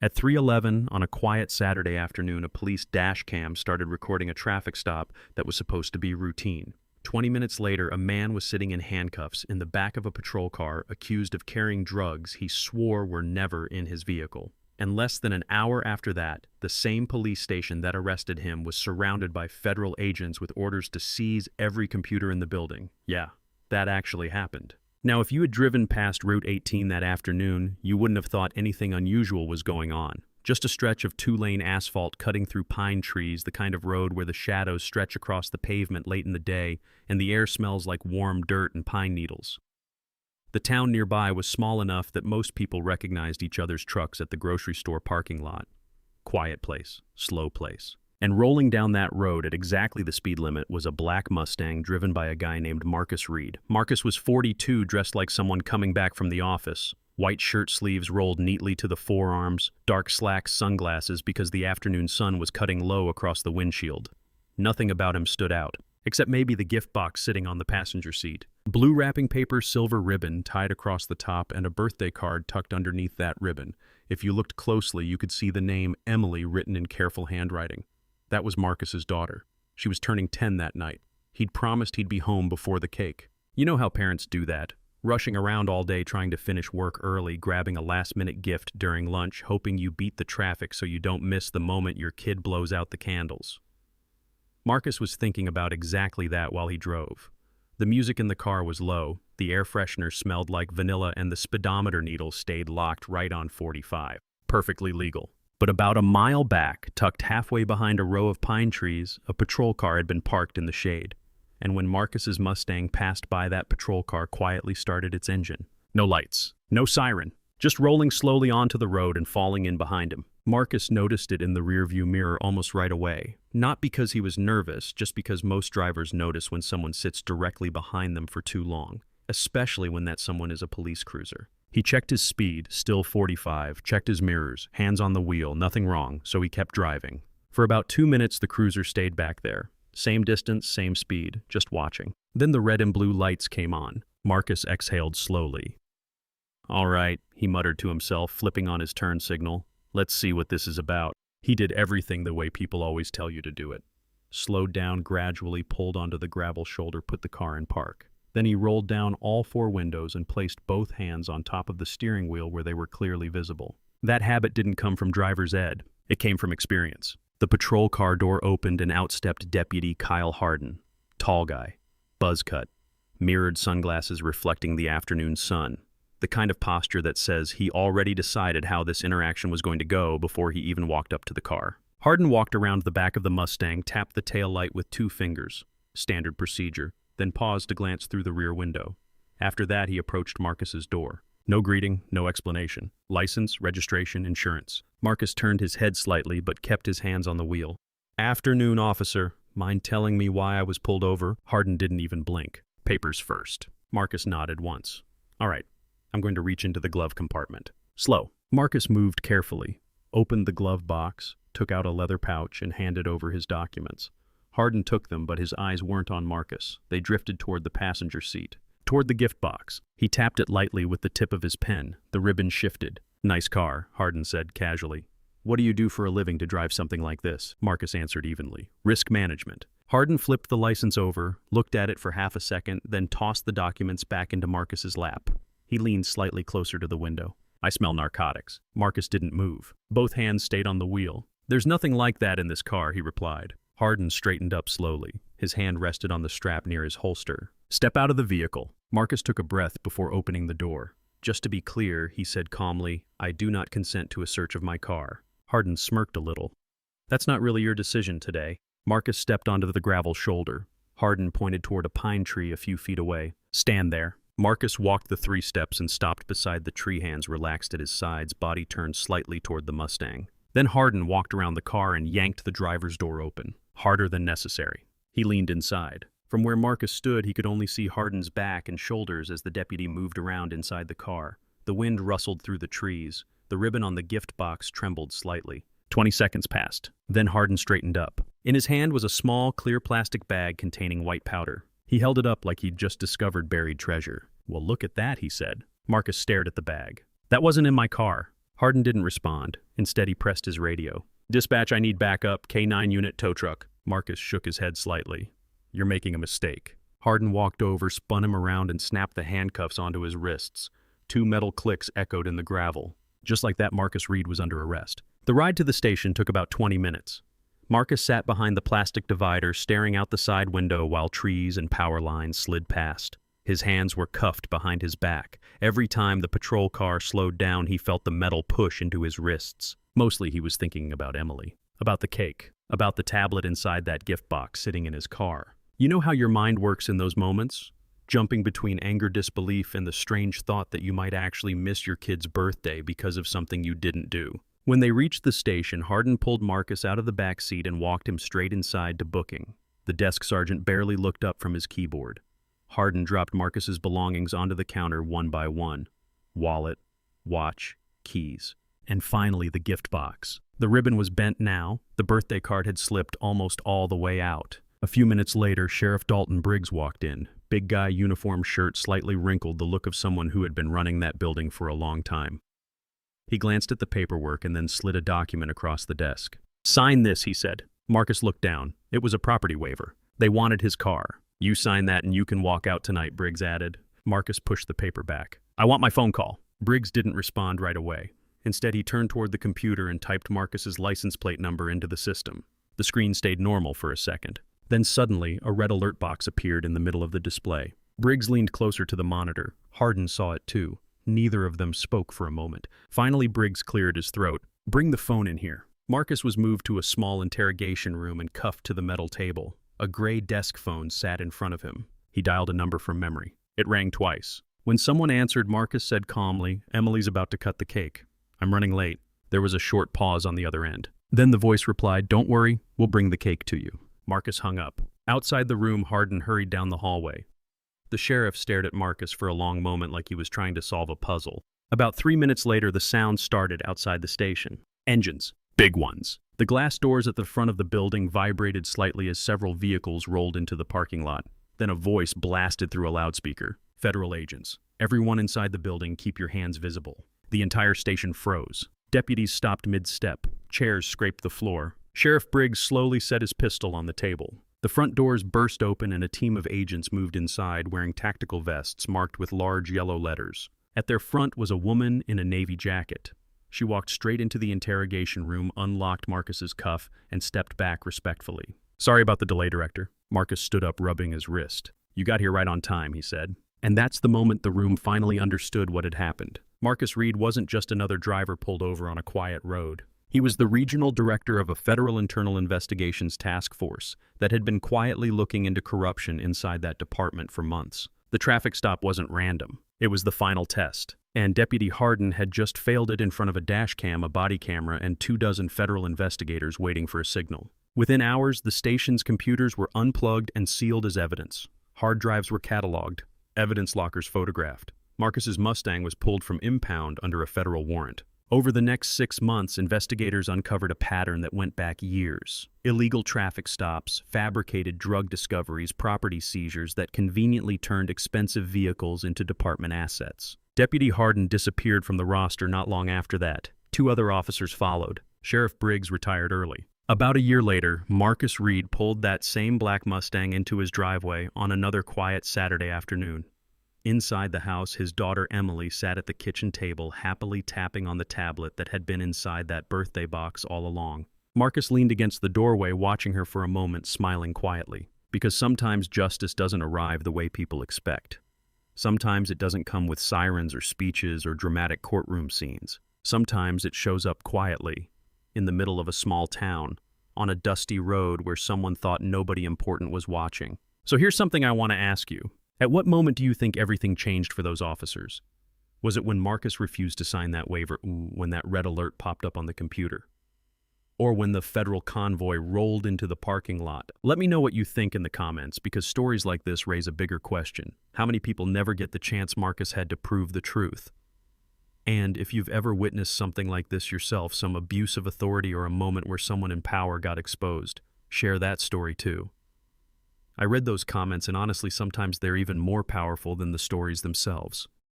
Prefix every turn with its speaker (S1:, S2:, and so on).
S1: At 3:11 on a quiet Saturday afternoon, a police dash cam started recording a traffic stop that was supposed to be routine. 20 minutes later, a man was sitting in handcuffs in the back of a patrol car, accused of carrying drugs he swore were never in his vehicle. And less than an hour after that, the same police station that arrested him was surrounded by federal agents with orders to seize every computer in the building. Yeah, that actually happened. Now, if you had driven past Route 18 that afternoon, you wouldn't have thought anything unusual was going on. Just a stretch of two-lane asphalt cutting through pine trees, the kind of road where the shadows stretch across the pavement late in the day, and the air smells like warm dirt and pine needles. The town nearby was small enough that most people recognized each other's trucks at the grocery store parking lot. Quiet place, slow place. And rolling down that road at exactly the speed limit was a black Mustang driven by a guy named Marcus Reed. Marcus was 42, dressed like someone coming back from the office. White shirt sleeves rolled neatly to the forearms, dark slacks, sunglasses because the afternoon sun was cutting low across the windshield. Nothing about him stood out, except maybe the gift box sitting on the passenger seat. Blue wrapping paper, silver ribbon tied across the top, and a birthday card tucked underneath that ribbon. If you looked closely, you could see the name Emily written in careful handwriting. That was Marcus's daughter. She was turning 10 that night. He'd promised he'd be home before the cake. You know how parents do that, rushing around all day trying to finish work early, grabbing a last-minute gift during lunch, hoping you beat the traffic so you don't miss the moment your kid blows out the candles. Marcus was thinking about exactly that while he drove. The music in the car was low, the air freshener smelled like vanilla, and the speedometer needle stayed locked right on 45. Perfectly legal. But about a mile back, tucked halfway behind a row of pine trees, a patrol car had been parked in the shade. And when Marcus's Mustang passed by, that patrol car quietly started its engine. No lights, no siren, just rolling slowly onto the road and falling in behind him. Marcus noticed it in the rearview mirror almost right away. Not because he was nervous, just because most drivers notice when someone sits directly behind them for too long, especially when that someone is a police cruiser. He checked his speed, still 45, checked his mirrors, hands on the wheel, nothing wrong, so he kept driving. For about 2 minutes, the cruiser stayed back there. Same distance, same speed, just watching. Then the red and blue lights came on. Marcus exhaled slowly. All right, he muttered to himself, flipping on his turn signal. Let's see what this is about. He did everything the way people always tell you to do it. Slowed down gradually, pulled onto the gravel shoulder, put the car in park. Then he rolled down all 4 windows and placed both hands on top of the steering wheel where they were clearly visible. That habit didn't come from driver's ed. It came from experience. The patrol car door opened and out stepped Deputy Kyle Harden. Tall guy, buzz cut, mirrored sunglasses reflecting the afternoon sun. The kind of posture that says he already decided how this interaction was going to go before he even walked up to the car. Harden walked around the back of the Mustang, tapped the tail light with 2 fingers. Standard procedure. Then paused to glance through the rear window. After that, he approached Marcus's door. No greeting, no explanation. License, registration, insurance. Marcus turned his head slightly, but kept his hands on the wheel. Afternoon, officer. Mind telling me why I was pulled over? Harden didn't even blink. Papers first. Marcus nodded once. All right, I'm going to reach into the glove compartment. Slow. Marcus moved carefully, opened the glove box, took out a leather pouch, and handed over his documents. Harden took them, but his eyes weren't on Marcus. They drifted toward the passenger seat, toward the gift box. He tapped it lightly with the tip of his pen. The ribbon shifted. Nice car, Harden said casually. What do you do for a living to drive something like this? Marcus answered evenly. Risk management. Harden flipped the license over, looked at it for half a second, then tossed the documents back into Marcus's lap. He leaned slightly closer to the window. I smell narcotics. Marcus didn't move. Both hands stayed on the wheel. There's nothing like that in this car, he replied. Harden straightened up slowly. His hand rested on the strap near his holster. Step out of the vehicle. Marcus took a breath before opening the door. Just to be clear, he said calmly, I do not consent to a search of my car. Harden smirked a little. That's not really your decision today. Marcus stepped onto the gravel shoulder. Harden pointed toward a pine tree a few feet away. Stand there. Marcus walked the 3 steps and stopped beside the tree, hands relaxed at his sides, body turned slightly toward the Mustang. Then Harden walked around the car and yanked the driver's door open. Harder than necessary. He leaned inside. From where Marcus stood, he could only see Harden's back and shoulders as the deputy moved around inside the car. The wind rustled through the trees. The ribbon on the gift box trembled slightly. 20 seconds passed. Then Harden straightened up. In his hand was a small, clear plastic bag containing white powder. He held it up like he'd just discovered buried treasure. Well, look at that, he said. Marcus stared at the bag. That wasn't in my car. Hardin didn't respond. Instead, he pressed his radio. "Dispatch, I need backup. K9 unit tow truck." Marcus shook his head slightly. "You're making a mistake." Hardin walked over, spun him around, and snapped the handcuffs onto his wrists. 2 metal clicks echoed in the gravel. Just like that, Marcus Reed was under arrest. The ride to the station took about 20 minutes. Marcus sat behind the plastic divider, staring out the side window while trees and power lines slid past. His hands were cuffed behind his back. Every time the patrol car slowed down, he felt the metal push into his wrists. Mostly he was thinking about Emily, about the cake, about the tablet inside that gift box sitting in his car. You know how your mind works in those moments? Jumping between anger, disbelief, and the strange thought that you might actually miss your kid's birthday because of something you didn't do. When they reached the station, Hardin pulled Marcus out of the back seat and walked him straight inside to booking. The desk sergeant barely looked up from his keyboard. Hardin dropped Marcus's belongings onto the counter one by one. Wallet, watch, keys, and finally the gift box. The ribbon was bent now. The birthday card had slipped almost all the way out. A few minutes later, Sheriff Dalton Briggs walked in. Big guy, uniform shirt, slightly wrinkled, the look of someone who had been running that building for a long time. He glanced at the paperwork and then slid a document across the desk. "Sign this," he said. Marcus looked down. It was a property waiver. They wanted his car. "You sign that and you can walk out tonight," Briggs added. Marcus pushed the paper back. "I want my phone call." Briggs didn't respond right away. Instead, he turned toward the computer and typed Marcus's license plate number into the system. The screen stayed normal for a second. Then suddenly, a red alert box appeared in the middle of the display. Briggs leaned closer to the monitor. Hardin saw it too. Neither of them spoke for a moment. Finally, Briggs cleared his throat. "Bring the phone in here." Marcus was moved to a small interrogation room and cuffed to the metal table. A gray desk phone sat in front of him. He dialed a number from memory. It rang twice. When someone answered, Marcus said calmly, "Emily's about to cut the cake. I'm running late." There was a short pause on the other end. Then the voice replied, "Don't worry, we'll bring the cake to you." Marcus hung up. Outside the room, Hardin hurried down the hallway. The sheriff stared at Marcus for a long moment like he was trying to solve a puzzle. About 3 minutes later, the sound started outside the station. Engines. Big ones. The glass doors at the front of the building vibrated slightly as several vehicles rolled into the parking lot. Then a voice blasted through a loudspeaker. "Federal agents. Everyone inside the building, keep your hands visible." The entire station froze. Deputies stopped mid-step. Chairs scraped the floor. Sheriff Briggs slowly set his pistol on the table. The front doors burst open and a team of agents moved inside wearing tactical vests marked with large yellow letters. At their front was a woman in a navy jacket. She walked straight into the interrogation room, unlocked Marcus's cuff, and stepped back respectfully. "Sorry about the delay, Director." Marcus stood up, rubbing his wrist. "You got here right on time," he said. And that's the moment the room finally understood what had happened. Marcus Reed wasn't just another driver pulled over on a quiet road. He was the regional director of a federal internal investigations task force that had been quietly looking into corruption inside that department for months. The traffic stop wasn't random. It was the final test. And Deputy Hardin had just failed it in front of a dash cam, a body camera, and 24 federal investigators waiting for a signal. Within hours, the station's computers were unplugged and sealed as evidence. Hard drives were cataloged, evidence lockers photographed. Marcus's Mustang was pulled from impound under a federal warrant. Over the next 6 months, investigators uncovered a pattern that went back years. Illegal traffic stops, fabricated drug discoveries, property seizures that conveniently turned expensive vehicles into department assets. Deputy Hardin disappeared from the roster not long after that. 2 other officers followed. Sheriff Briggs retired early. About a year later, Marcus Reed pulled that same black Mustang into his driveway on another quiet Saturday afternoon. Inside the house, his daughter Emily sat at the kitchen table, happily tapping on the tablet that had been inside that birthday box all along. Marcus leaned against the doorway, watching her for a moment, smiling quietly. Because sometimes justice doesn't arrive the way people expect. Sometimes it doesn't come with sirens or speeches or dramatic courtroom scenes. Sometimes it shows up quietly, in the middle of a small town, on a dusty road where someone thought nobody important was watching. So here's something I want to ask you. At what moment do you think everything changed for those officers? Was it when Marcus refused to sign that waiver, when that red alert popped up on the computer? Or when the federal convoy rolled into the parking lot? Let me know what you think in the comments, because stories like this raise a bigger question. How many people never get the chance Marcus had to prove the truth? And if you've ever witnessed something like this yourself, some abuse of authority or a moment where someone in power got exposed, share that story too. I read those comments, and honestly, sometimes they're even more powerful than the stories themselves.